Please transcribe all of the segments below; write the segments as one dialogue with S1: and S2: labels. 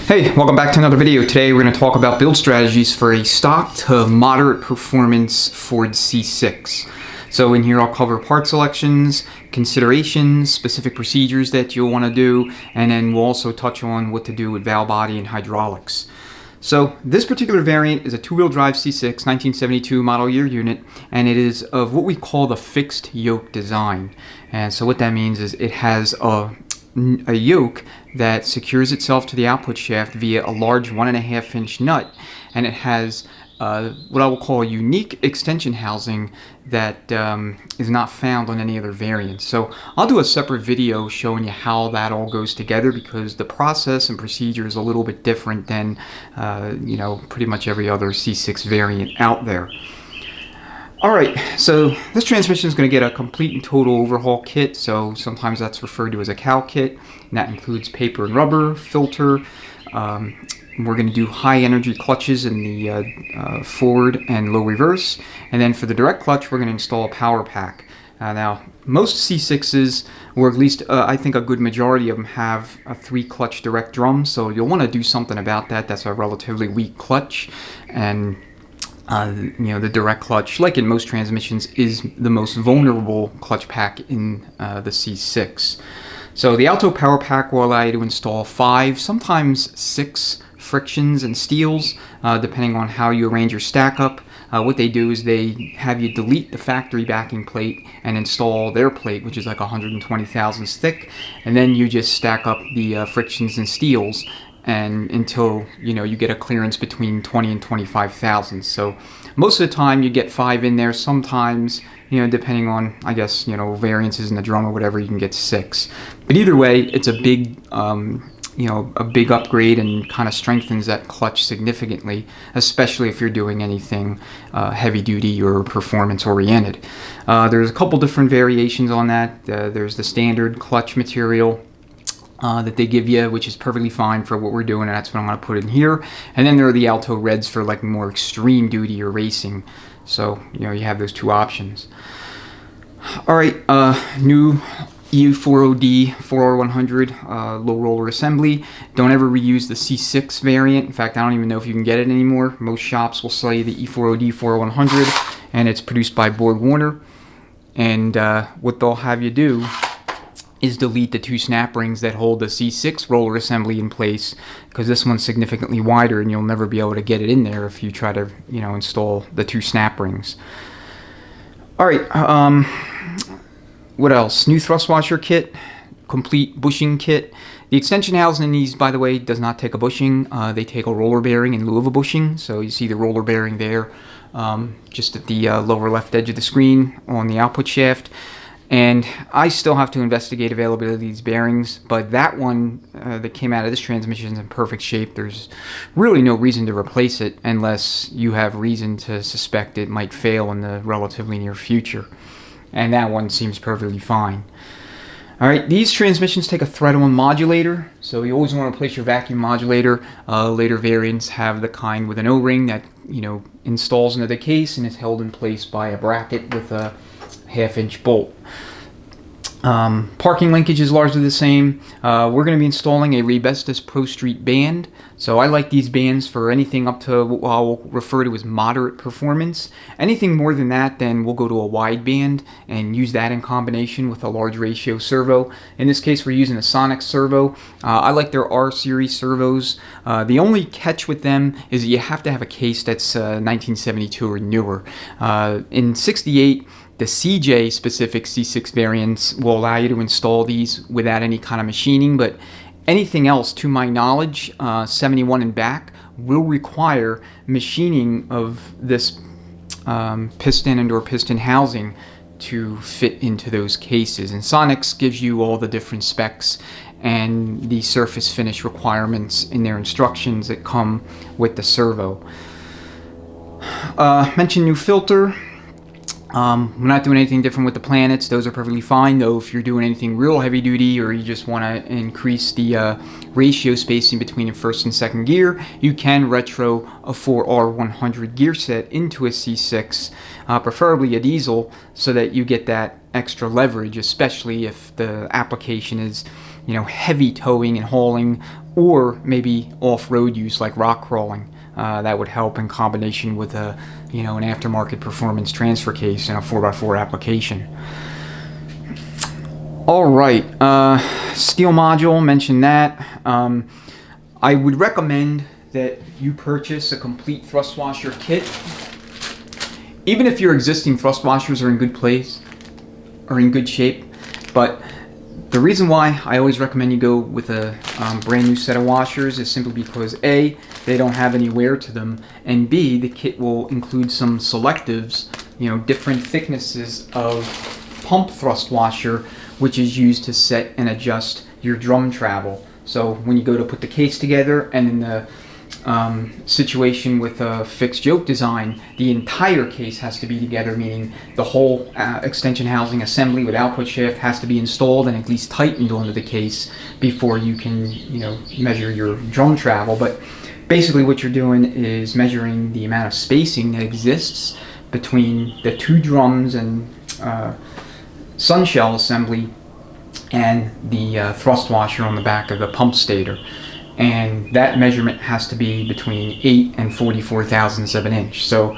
S1: Hey, welcome back to another video. Today we're going to talk about build strategies for a stock to moderate performance Ford C6. So in here I'll cover part selections, considerations, specific procedures that you'll want to do, and then we'll also touch on what to do with valve body and hydraulics. So this particular variant is a two-wheel drive C6 1972 model year unit, and it is of what we call the fixed yoke design. And so what that means is it has a yoke that secures itself to the output shaft via a large 1.5 inch nut, and it has what I will call a unique extension housing that is not found on any other variants. So I'll do a separate video showing you how that all goes together, because the process and procedure is a little bit different than pretty much every other C6 variant out there. Alright, so this transmission is going to get a complete and total overhaul kit, so sometimes that's referred to as a cow kit, and that includes paper and rubber, filter. We're going to do high energy clutches in the forward and low reverse, and then for the direct clutch we're going to install a power pack. Now, most C6s, or at least I think a good majority of them, have a 3-clutch direct drum, so you'll want to do something about that. That's a relatively weak clutch, and the direct clutch, like in most transmissions, is the most vulnerable clutch pack in the C6. So the Alto Power Pack will allow you to install 5, sometimes 6 frictions and steels, depending on how you arrange your stack up. What they do is they have you delete the factory backing plate and install their plate, which is like 120 thousandths thick, and then you just stack up the frictions and steels and until you get a clearance between 20 and 25 thousandths. So most of the time you get 5 in there. Sometimes, depending on, I guess, variances in the drum or whatever, you can get 6. But either way, it's a big a big upgrade and kind of strengthens that clutch significantly, especially if you're doing anything heavy duty or performance oriented. There's a couple different variations on that. There's the standard clutch material that they give you, which is perfectly fine for what we're doing, and that's what I'm going to put in here. And then there are the Alto Reds for like more extreme duty or racing. So you have those two options. All right, new E40D 4R100 low roller assembly. Don't ever reuse the C6 variant. In fact, I don't even know if you can get it anymore. Most shops will sell you the E40D 4R100, and it's produced by BorgWarner. And what they'll have you do is delete the 2 snap rings that hold the C6 roller assembly in place, because this one's significantly wider and you'll never be able to get it in there if you try to install the 2 snap rings. Alright, what else? New thrust washer kit, complete bushing kit. The extension housing in these, by the way, does not take a bushing. They take a roller bearing in lieu of a bushing. So you see the roller bearing there, just at the lower left edge of the screen on the output shaft. And I still have to investigate availability of these bearings, but that one that came out of this transmission is in perfect shape. There's really no reason to replace it unless you have reason to suspect it might fail in the relatively near future. And that one seems perfectly fine. Alright, these transmissions take a thread-on modulator, so you always want to replace your vacuum modulator. Later variants have the kind with an O-ring that installs into the case and is held in place by a bracket with a 1/2 inch bolt. Parking linkage is largely the same. We're going to be installing a Rebestos Pro Street band. So I like these bands for anything up to what I'll refer to as moderate performance. Anything more than that, then we'll go to a wide band and use that in combination with a large ratio servo. In this case, we're using a Sonic servo. I like their R series servos. The only catch with them is that you have to have a case that's 1972 or newer. In 68, the CJ specific C6 variants will allow you to install these without any kind of machining, but anything else, to my knowledge, 71 and back, will require machining of this piston and or piston housing to fit into those cases. And Sonics gives you all the different specs and the surface finish requirements in their instructions that come with the servo. Mention new filter. We're not doing anything different with the planets. Those are perfectly fine, though. If you're doing anything real heavy duty, or you just want to increase the ratio spacing between your first and second gear, you can retro a 4R100 gear set into a C6, preferably a diesel, so that you get that extra leverage, especially if the application is, heavy towing and hauling, or maybe off-road use like rock crawling. That would help in combination with an aftermarket performance transfer case in a 4x4 application. All right, steel module, mentioned that. I would recommend that you purchase a complete thrust washer kit. Even if your existing thrust washers are in good place or in good shape, but the reason why I always recommend you go with a brand new set of washers is simply because A, they don't have any wear to them, and B, the kit will include some selectives, different thicknesses of pump thrust washer, which is used to set and adjust your drum travel. So when you go to put the case together, and in the situation with a fixed yoke design, the entire case has to be together, meaning the whole extension housing assembly with output shaft has to be installed and at least tightened onto the case before you can measure your drum travel. But basically what you're doing is measuring the amount of spacing that exists between the two drums and sun shell assembly and the thrust washer on the back of the pump stator. And that measurement has to be between 8 and 44 thousandths of an inch. So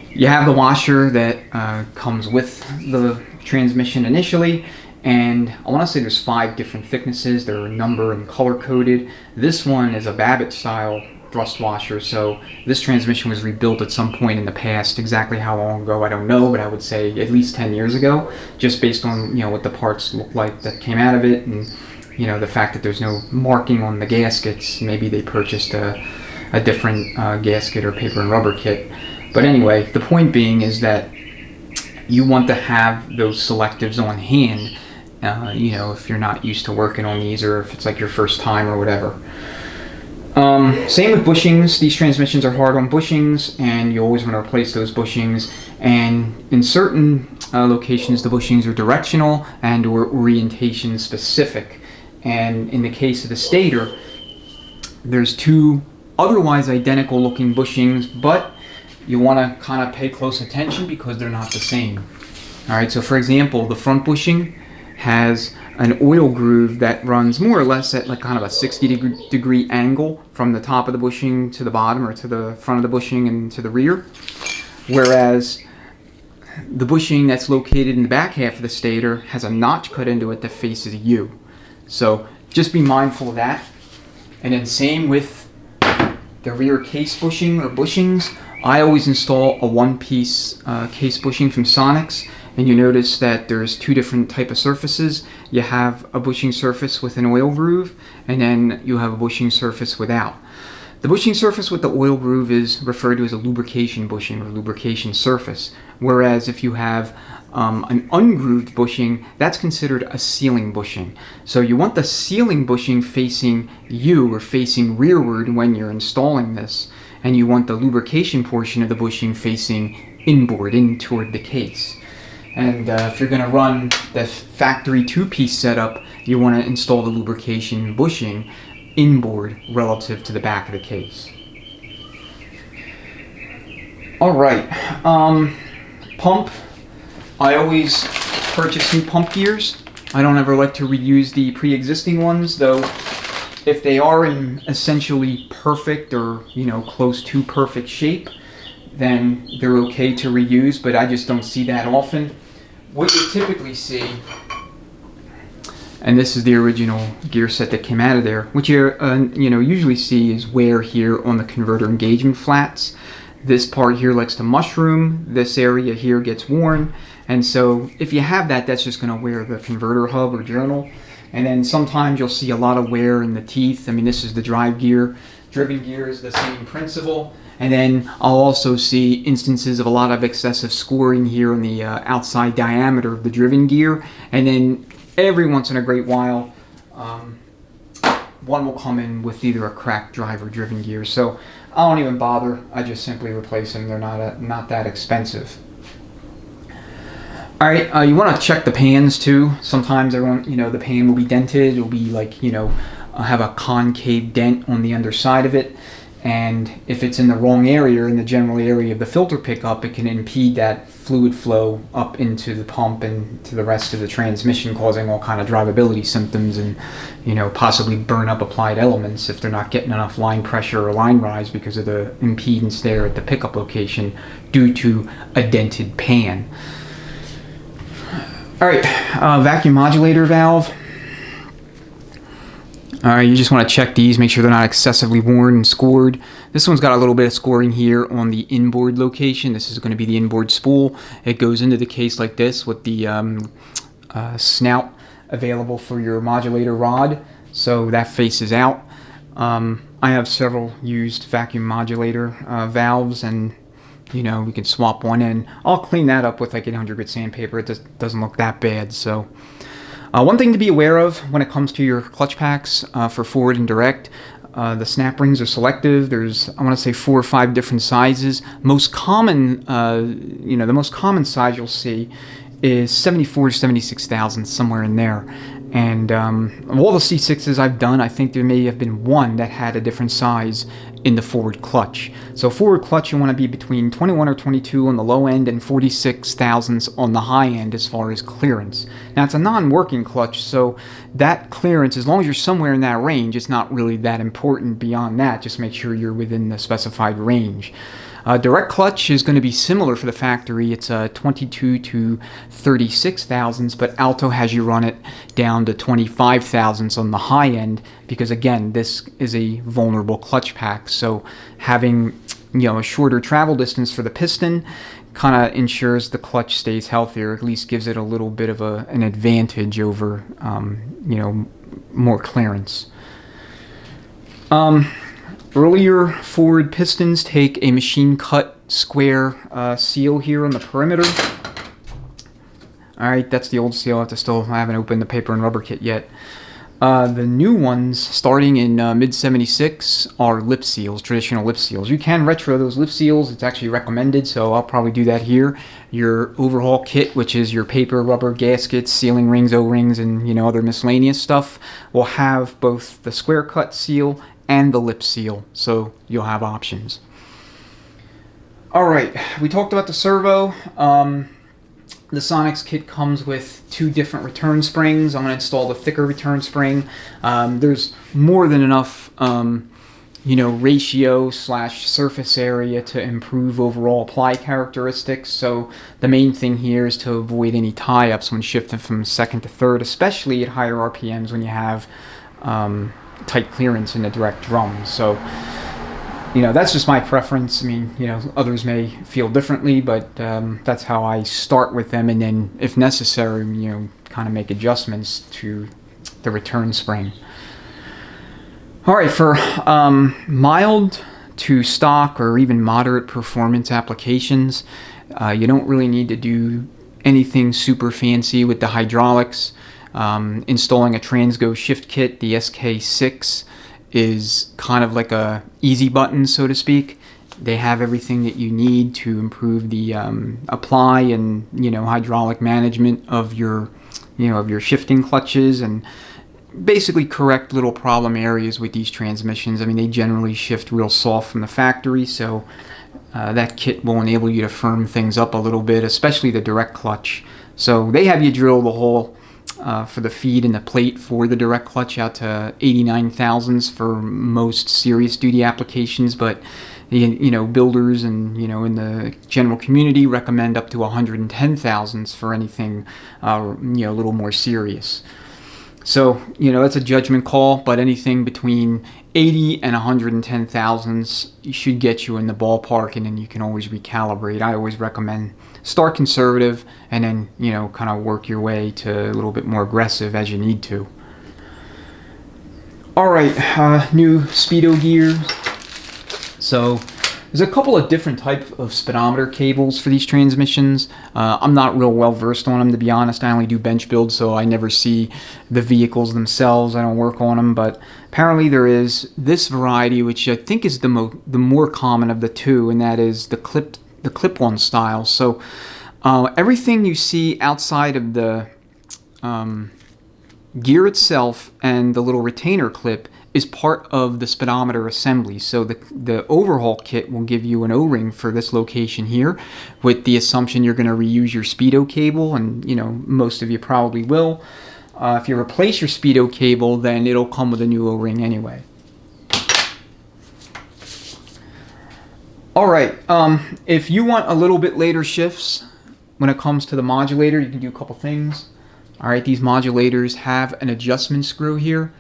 S1: you have the washer that comes with the transmission initially, and I want to say there's 5 different thicknesses. They're number and color coded. This one is a Babbitt style thrust washer, so this transmission was rebuilt at some point in the past. Exactly how long ago I don't know, but I would say at least 10 years ago, just based on what the parts look like that came out of it, and the fact that there's no marking on the gaskets. Maybe they purchased a different gasket or paper and rubber kit. But anyway, the point being is that you want to have those selectives on hand, if you're not used to working on these, or if it's like your first time or whatever. Same with bushings. These transmissions are hard on bushings, and you always want to replace those bushings. And in certain locations, the bushings are directional and or orientation specific. And in the case of the stator, there's 2 otherwise identical looking bushings, but you want to kind of pay close attention because they're not the same. All right, so for example, the front bushing has an oil groove that runs more or less at like kind of a 60-degree angle from the top of the bushing to the bottom, or to the front of the bushing and to the rear. Whereas the bushing that's located in the back half of the stator has a notch cut into it that faces you. So just be mindful of that. And then same with the rear case bushing or bushings. I always install a one-piece case bushing from Sonex, and you notice that there's 2 different type of surfaces. You have a bushing surface with an oil groove, and then you have a bushing surface without. The bushing surface with the oil groove is referred to as a lubrication bushing or lubrication surface, whereas if you have an ungrooved bushing, that's considered a sealing bushing. So you want the sealing bushing facing you, or facing rearward when you're installing this, and you want the lubrication portion of the bushing facing inboard, in toward the case. And if you're going to run the factory 2-piece setup, you want to install the lubrication bushing inboard relative to the back of the case. All right, pump. I always purchase new pump gears. I don't ever like to reuse the pre-existing ones, though if they are in essentially perfect or close to perfect shape, then they're okay to reuse, but I just don't see that often. What you typically see, and this is the original gear set that came out of there, what you usually see is wear here on the converter engagement flats. This part here likes to mushroom, this area here gets worn, and so if you have that, that's just going to wear the converter hub or journal. And then sometimes you'll see a lot of wear in the teeth. I mean, this is the drive gear. Driven gear is the same principle. And then I'll also see instances of a lot of excessive scoring here on the outside diameter of the driven gear. And then every once in a great while, one will come in with either a cracked drive or driven gear. So I don't even bother. I just simply replace them. They're not that expensive. All right, you want to check the pans too. Sometimes the pan will be dented. It'll be like, have a concave dent on the underside of it. And if it's in the wrong area, in the general area of the filter pickup, it can impede that fluid flow up into the pump and to the rest of the transmission, causing all kind of drivability symptoms and, possibly burn up applied elements if they're not getting enough line pressure or line rise because of the impedance there at the pickup location due to a dented pan. All right, vacuum modulator valve. All right, you just want to check these, make sure they're not excessively worn and scored. This one's got a little bit of scoring here on the inboard location. This is going to be the inboard spool. It goes into the case like this with the snout available for your modulator rod, so that faces out. I have several used vacuum modulator valves, and we can swap one in. I'll clean that up with like 800 grit sandpaper. It just doesn't look that bad. So one thing to be aware of when it comes to your clutch packs for forward and direct, the snap rings are selective. There's, I want to say, 4 or 5 different sizes. Most common, the most common size you'll see is 74 to 76 thousandths, somewhere in there. And of all the C6s I've done, I think there may have been one that had a different size in the forward clutch. So forward clutch, you want to be between 21 or 22 on the low end and 46 thousandths on the high end as far as clearance. Now it's a non-working clutch, so that clearance, as long as you're somewhere in that range, it's not really that important beyond that. Just make sure you're within the specified range. Direct clutch is going to be similar for the factory. It's 22 to 36 thousandths, but Alto has you run it down to 25 thousandths on the high end because, again, this is a vulnerable clutch pack. So having a shorter travel distance for the piston kind of ensures the clutch stays healthier, at least gives it a little bit of an advantage over more clearance. Earlier forward pistons take a machine cut square seal here on the perimeter. Alright, that's the old seal. I haven't opened the paper and rubber kit yet. The new ones, starting in mid-76, are lip seals, traditional lip seals. You can retro those lip seals. It's actually recommended, so I'll probably do that here. Your overhaul kit, which is your paper, rubber, gaskets, sealing rings, O-rings, and other miscellaneous stuff, will have both the square cut seal and the lip seal, so you'll have options. Alright, we talked about the servo. The Sonex kit comes with 2 different return springs. I'm going to install the thicker return spring. There's more than enough ratio / surface area to improve overall apply characteristics. So the main thing here is to avoid any tie-ups when shifting from second to third, especially at higher RPMs when you have tight clearance in the direct drum. So that's just my preference. I mean, others may feel differently, but that's how I start with them, and then if necessary, kind of make adjustments to the return spring. All right, for mild to stock or even moderate performance applications, you don't really need to do anything super fancy with the hydraulics. Installing a Transgo shift kit, the SK6, is kind of like a easy button, so to speak. They have everything that you need to improve the apply and hydraulic management of your shifting clutches, and basically correct little problem areas with these transmissions. I mean, they generally shift real soft from the factory, so that kit will enable you to firm things up a little bit, especially the direct clutch. So they have you drill the hole for the feed and the plate for the direct clutch out to 89 thousandths for most serious duty applications, but builders and in the general community recommend up to 110 thousandths for anything a little more serious. So that's a judgment call, but anything between 80 and 110 thousandths should get you in the ballpark, and then you can always recalibrate. I always recommend start conservative and then kind of work your way to a little bit more aggressive as you need to. All right, new speedo gears. So there's a couple of different types of speedometer cables for these transmissions. I'm not real well versed on them, to be honest. I only do bench builds, so I never see the vehicles themselves. I don't work on them, but apparently there is this variety, which I think is the more common of the two, and that is the clip-on style. So Everything you see outside of the gear itself and the little retainer clip is part of the speedometer assembly. So the overhaul kit will give you an O-ring for this location here, with the assumption you're going to reuse your speedo cable, and most of you probably will. If you replace your speedo cable, then it'll come with a new O-ring anyway. Alright, if you want a little bit later shifts when it comes to the modulator, you can do a couple things. Alright, these modulators have an adjustment screw here.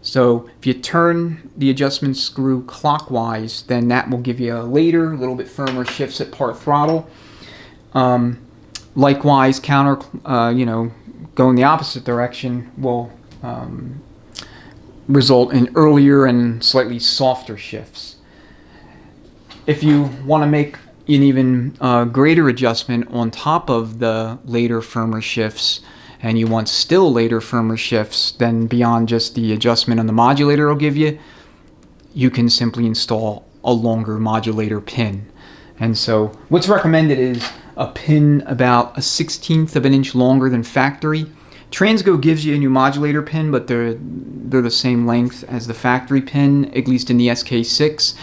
S1: So if you turn the adjustment screw clockwise, then that will give you a later, little bit firmer shifts at part throttle. Likewise, going the opposite direction will result in earlier and slightly softer shifts. If you want to make an even greater adjustment on top of the later, firmer shifts, and you want still later, firmer shifts than beyond just the adjustment on the modulator will give you, you can simply install a longer modulator pin. And so what's recommended is a pin about 1/16 of an inch longer than factory. Transgo gives you a new modulator pin, but they're the same length as the factory pin, at least in the SK6.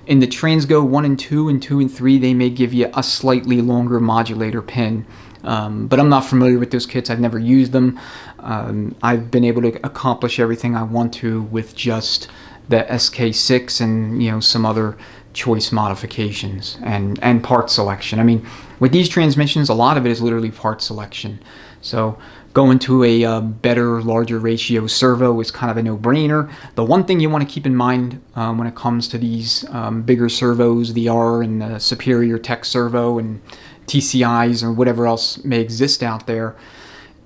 S1: In the Transgo 1 and 2 and 2 and 3, they may give you a slightly longer modulator pin. But I'm not familiar with those kits. I've never used them. I've been able to accomplish everything I want to with just the SK6 and some other choice modifications and part selection. I mean, with these transmissions, a lot of it is literally part selection. So going to a better, larger ratio servo is kind of a no-brainer. The one thing you want to keep in mind when it comes to these bigger servos, the R and the Superior Tech Servo and TCIs or whatever else may exist out there,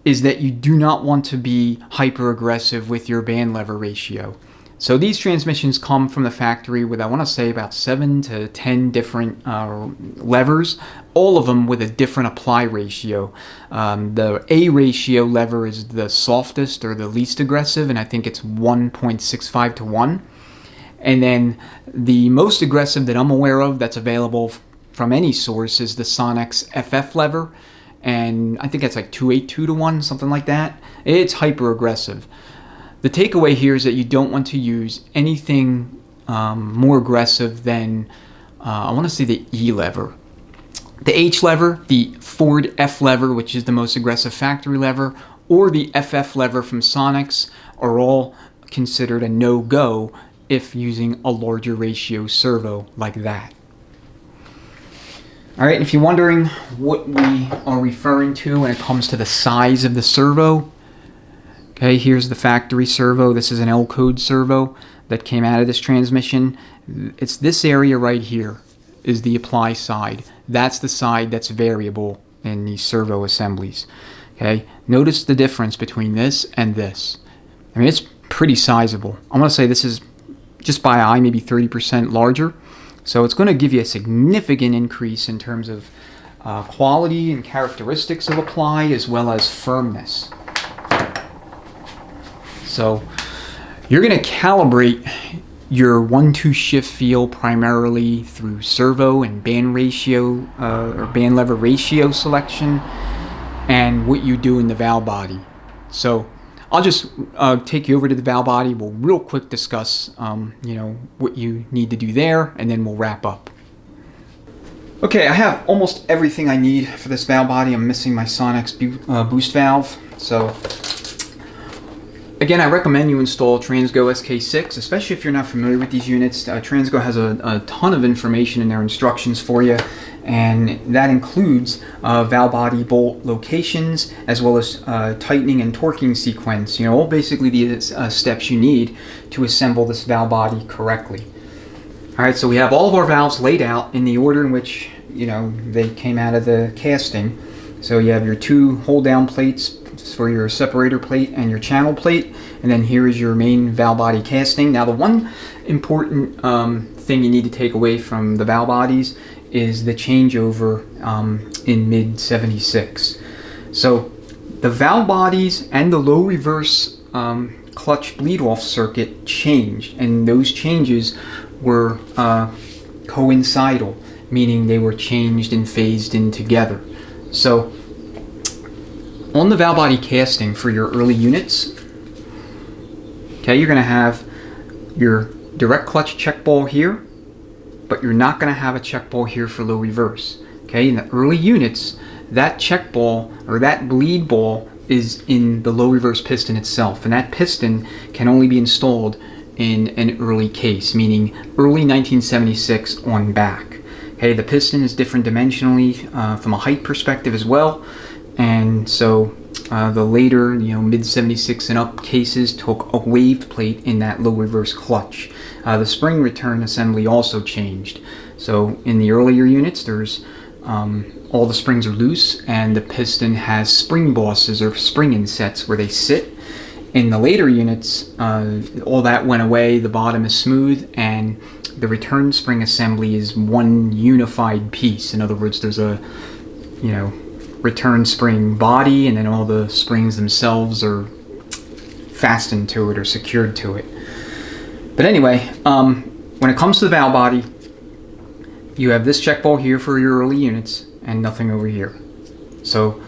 S1: is that you do not want to be hyper aggressive with your band lever ratio. So these transmissions come from the factory with, I want to say, about 7 to 10 different levers, all of them with a different apply ratio. The A ratio lever is the softest or the least aggressive, and I think it's 1.65 to 1. And then the most aggressive that I'm aware of that's available from any source is the Sonex FF lever, and I think it's like 282 to 1, something like that. It's hyper aggressive. The takeaway here is that you don't want to use anything more aggressive than, I want to say, the E lever. The H lever, the Ford F lever, which is the most aggressive factory lever, or the FF lever from Sonex are all considered a no-go if using a larger ratio servo like that. Alright, if you're wondering what we are referring to when it comes to the size of the servo, okay, here's the factory servo. This is an L-code servo that came out of this transmission. It's this area right here is the apply side. That's the side that's variable in these servo assemblies. Okay, notice the difference between this and this. I mean, it's pretty sizable. I'm going to say this is just by eye maybe 30% larger. So it's going to give you a significant increase in terms of quality and characteristics of apply, as well as firmness. So you're going to calibrate your 1-2 shift feel primarily through servo and band ratio or band lever ratio selection, and what you do in the valve body. So I'll just take you over to the valve body. We'll real quick discuss what you need to do there, and then we'll wrap up. Okay, I have almost everything I need for this valve body. I'm missing my Sonex boost valve. So again, I recommend you install Transgo SK6, especially if you're not familiar with these units. Transgo has a ton of information in their instructions for you, and that includes valve body bolt locations, as well as tightening and torquing sequence. All basically the steps you need to assemble this valve body correctly. Alright, so we have all of our valves laid out in the order in which they came out of the casting. So you have your 2 hold down plates for your separator plate and your channel plate, and then here is your main valve body casting. Now the one important thing you need to take away from the valve bodies is the changeover in mid 76. So the valve bodies and the low reverse clutch bleed off circuit changed, and those changes were coincidental, meaning they were changed and phased in together. So on the valve body casting for your early units, okay, you're going to have your direct clutch check ball here, but you're not going to have a check ball here for low reverse. Okay, in the early units, that check ball or that bleed ball is in the low reverse piston itself, and that piston can only be installed in an early case, meaning early 1976 on back. Okay, the piston is different dimensionally from a height perspective as well, and so the later, mid 76 and up cases took a waved plate in that low reverse clutch. The spring return assembly also changed. So in the earlier units, there's all the springs are loose, and the piston has spring bosses or spring insets where they sit. In the later units, all that went away. The bottom is smooth, and the return spring assembly is one unified piece. In other words, there's a return spring body, and then all the springs themselves are fastened to it or secured to it. But anyway, when it comes to the valve body, you have this check ball here for your early units and nothing over here. So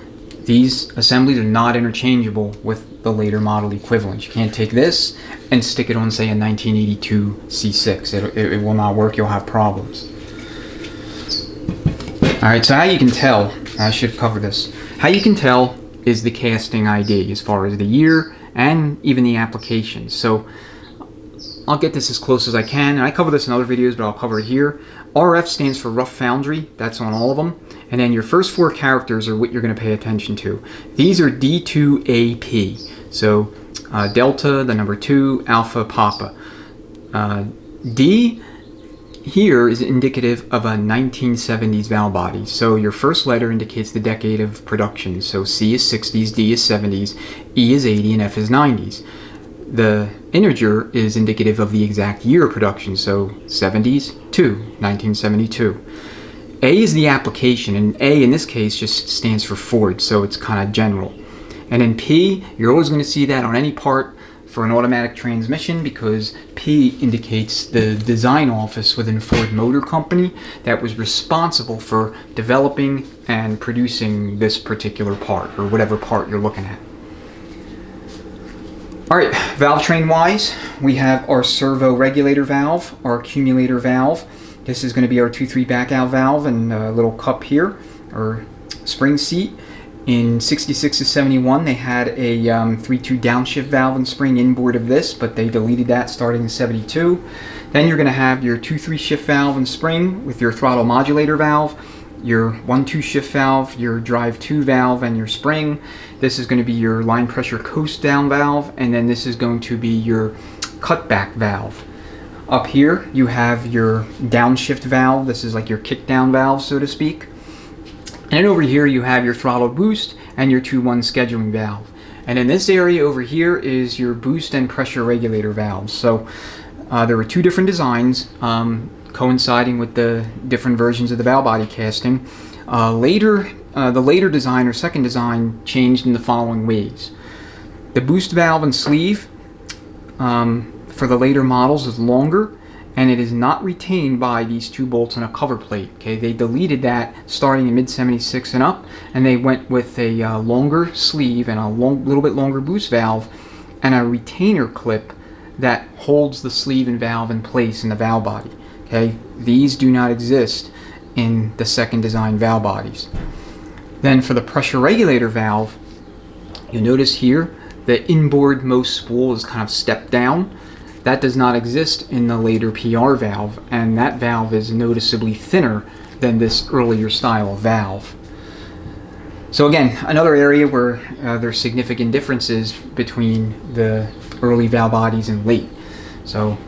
S1: these assemblies are not interchangeable with the later model equivalents. You can't take this and stick it on, say, a 1982 C6. It will not work. You'll have problems. Alright, so how you can tell, I should cover this. How you can tell is the casting ID as far as the year and even the application. So I'll get this as close as I can, and I cover this in other videos, but I'll cover it here. RF stands for rough foundry. That's on all of them. And then your first four characters are what you're going to pay attention to. These are D2AP. So Delta, the number 2, Alpha, Papa. D here is indicative of a 1970s valve body. So your first letter indicates the decade of production. So C is 60s, D is 70s, E is 80, and F is 90s. The integer is indicative of the exact year of production, so 70s to 1972. A is the application, and A in this case just stands for Ford, so it's kind of general. And then P, you're always going to see that on any part for an automatic transmission, because P indicates the design office within Ford Motor Company that was responsible for developing and producing this particular part, or whatever part you're looking at. Alright, valve train wise, we have our servo regulator valve, our accumulator valve. This is going to be our 2-3 back out valve, and a little cup here, or spring seat. In 66 to 71, they had a 3-2 downshift valve and spring inboard of this, but they deleted that starting in 72. Then you're going to have your 2-3 shift valve and spring with your throttle modulator valve, your 1-2 shift valve, your drive 2 valve, and your spring. This is going to be your line pressure coast down valve, and then this is going to be your cutback valve. Up here you have your downshift valve. This is like your kick down valve, so to speak. And then over here you have your throttle boost and your 2-1 scheduling valve. And in this area over here is your boost and pressure regulator valves. So there were two different designs coinciding with the different versions of the valve body casting. The later design or second design changed in the following ways. The boost valve and sleeve for the later models is longer, and it is not retained by these two bolts and a cover plate. Okay, they deleted that starting in mid-76 and up, and they went with a longer sleeve and a little bit longer boost valve and a retainer clip that holds the sleeve and valve in place in the valve body. Okay, these do not exist in the second design valve bodies. Then for the pressure regulator valve, you'll notice here the inboard most spool is kind of stepped down. That does not exist in the later PR valve, and that valve is noticeably thinner than this earlier style of valve. So again, another area where there's significant differences between the early valve bodies and late. So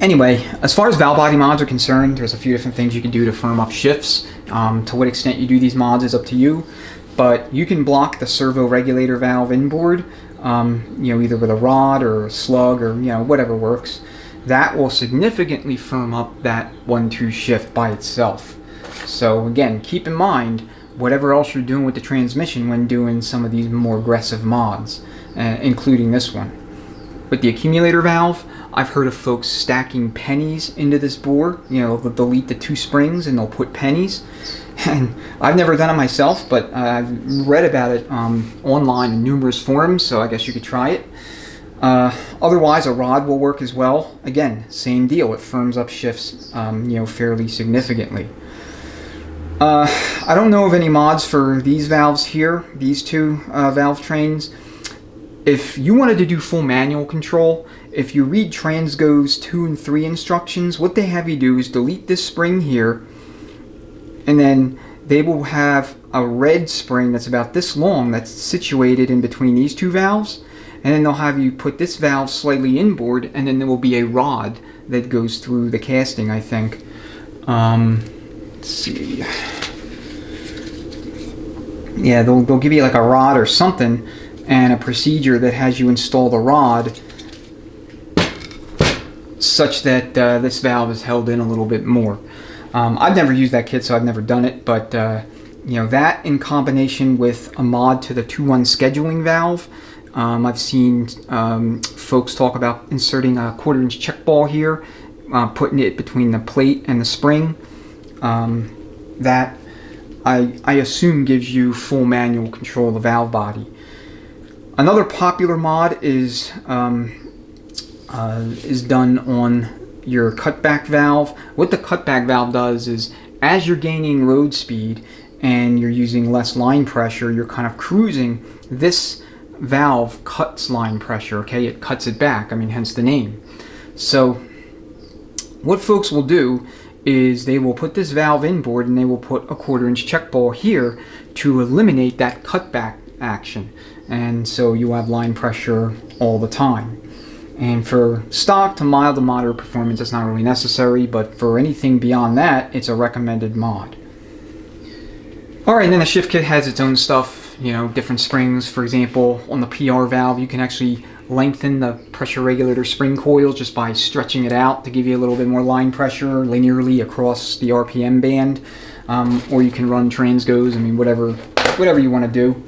S1: anyway, as far as valve body mods are concerned, there's a few different things you can do to firm up shifts. To what extent you do these mods is up to you, but you can block the servo regulator valve inboard, either with a rod or a slug or whatever works. That will significantly firm up that 1-2 shift by itself. So again, keep in mind whatever else you're doing with the transmission when doing some of these more aggressive mods, including this one. With the accumulator valve, I've heard of folks stacking pennies into this bore. They'll delete the two springs and they'll put pennies. And I've never done it myself, but I've read about it online in numerous forums, so I guess you could try it. Otherwise, a rod will work as well. Again, same deal. It firms up shifts, fairly significantly. I don't know of any mods for these valves here, these two valve trains. If you wanted to do full manual control, if you read Transgo's 2 and 3 instructions, what they have you do is delete this spring here, and then they will have a red spring that's about this long that's situated in between these two valves, and then they'll have you put this valve slightly inboard, and then there will be a rod that goes through the casting, I think. Let's see. Yeah, they'll give you like a rod or something, and a procedure that has you install the rod such that this valve is held in a little bit more. I've never used that kit, so I've never done it, but that in combination with a mod to the 2-1 scheduling valve, I've seen folks talk about inserting a 1/4-inch check ball here, putting it between the plate and the spring. That I assume gives you full manual control of the valve body. Another popular mod is done on your cutback valve. What the cutback valve does is, as you're gaining road speed and you're using less line pressure, you're kind of cruising, this valve cuts line pressure, okay? It cuts it back, I mean, hence the name. So what folks will do is they will put this valve inboard and they will put a 1/4-inch check ball here to eliminate that cutback action. And so you have line pressure all the time. And for stock to mild to moderate performance, it's not really necessary, but for anything beyond that, it's a recommended mod. Alright, and then the shift kit has its own stuff, different springs. For example, on the PR valve, you can actually lengthen the pressure regulator spring coil just by stretching it out to give you a little bit more line pressure linearly across the RPM band. Or you can run Transgos, whatever you want to do.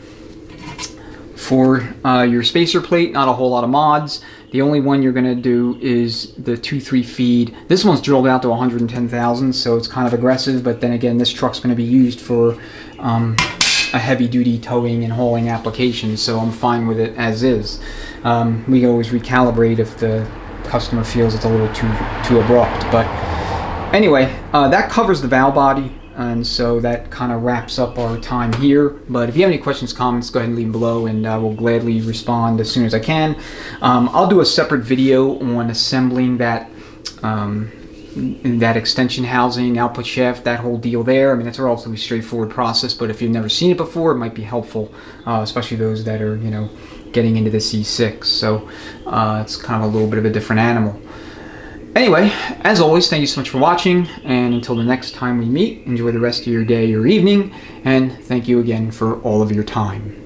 S1: For your spacer plate, not a whole lot of mods. The only one you're going to do is the 2-3 feed. This one's drilled out to 110,000, so it's kind of aggressive, but then again, this truck's going to be used for a heavy-duty towing and hauling application, so I'm fine with it as is. We can always recalibrate if the customer feels it's a little too abrupt. But anyway, that covers the valve body. And so that kind of wraps up our time here. But if you have any questions, comments, go ahead and leave them below, and we'll gladly respond as soon as I can. I'll do a separate video on assembling that extension housing, output shaft, that whole deal there. I mean, it's a relatively straightforward process, but if you've never seen it before, it might be helpful, especially those that are, getting into the C6. So it's kind of a little bit of a different animal. Anyway, as always, thank you so much for watching, and until the next time we meet, enjoy the rest of your day or evening, and thank you again for all of your time.